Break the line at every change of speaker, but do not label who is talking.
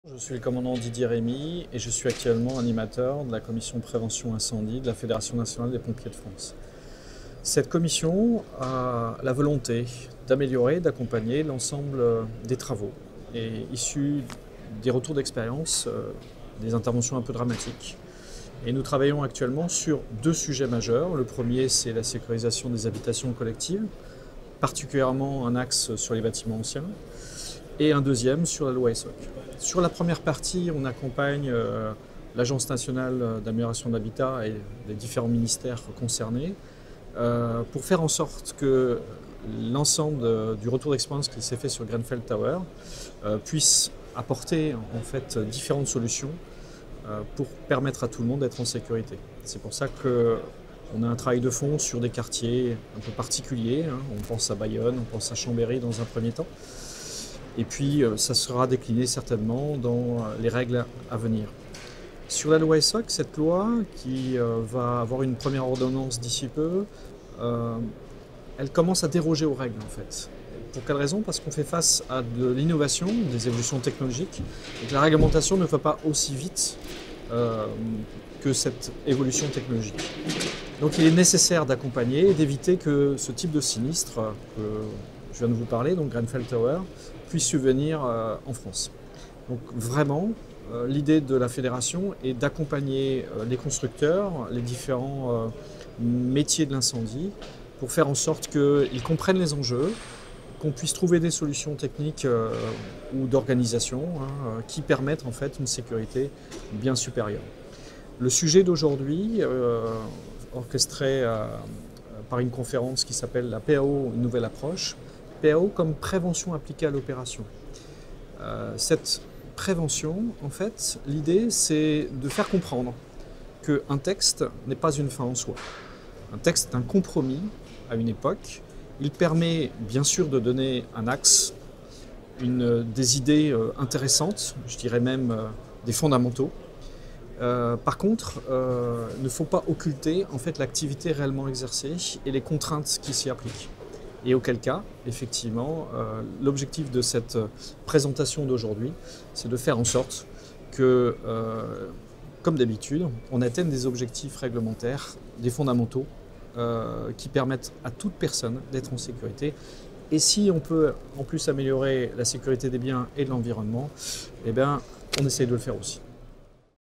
Je suis le commandant Didier Rémy et je suis actuellement animateur de la commission prévention incendie de la Fédération nationale des pompiers de France. Cette commission a la volonté d'améliorer, d'accompagner l'ensemble des travaux et issus des retours d'expérience, des interventions un peu dramatiques. Et nous travaillons actuellement sur deux sujets majeurs. Le premier, c'est la sécurisation des habitations collectives, particulièrement un axe sur les bâtiments anciens, et un deuxième sur la loi ESSOC. Sur la première partie, on accompagne l'Agence nationale d'amélioration de l'habitat et les différents ministères concernés pour faire en sorte que l'ensemble du retour d'expérience qui s'est fait sur Grenfell Tower puisse apporter en fait différentes solutions pour permettre à tout le monde d'être en sécurité. C'est pour ça qu'on a un travail de fond sur des quartiers un peu particuliers. On pense à Bayonne, on pense à Chambéry dans un premier temps. Et puis ça sera décliné certainement dans les règles à venir. Sur la loi ESSOC, cette loi qui va avoir une première ordonnance d'ici peu, elle commence à déroger aux règles en fait. Pour quelle raison? Parce qu'on fait face à de l'innovation, des évolutions technologiques, et que la réglementation ne va pas aussi vite que cette évolution technologique. Donc il est nécessaire d'accompagner et d'éviter que ce type de sinistre que je viens de vous parler, donc Grenfell Tower, puisse subvenir en France. Donc vraiment, l'idée de la fédération est d'accompagner les constructeurs, les différents métiers de l'incendie, pour faire en sorte qu'ils comprennent les enjeux, qu'on puisse trouver des solutions techniques ou d'organisation qui permettent en fait une sécurité bien supérieure. Le sujet d'aujourd'hui, orchestré par une conférence qui s'appelle la PAO, une nouvelle approche, PAO comme prévention appliquée à l'opération. Cette prévention, en fait, l'idée c'est de faire comprendre qu'un texte n'est pas une fin en soi. Un texte est un compromis à une époque. Il permet bien sûr de donner un axe, des idées intéressantes, je dirais même des fondamentaux. Par contre, il ne faut pas occulter en fait, l'activité réellement exercée et les contraintes qui s'y appliquent. Et auquel cas, effectivement, l'objectif de cette présentation d'aujourd'hui, c'est de faire en sorte que, comme d'habitude, on atteigne des objectifs réglementaires, des fondamentaux, qui permettent à toute personne d'être en sécurité. Et si on peut en plus améliorer la sécurité des biens et de l'environnement, eh bien, on essaye de le faire aussi.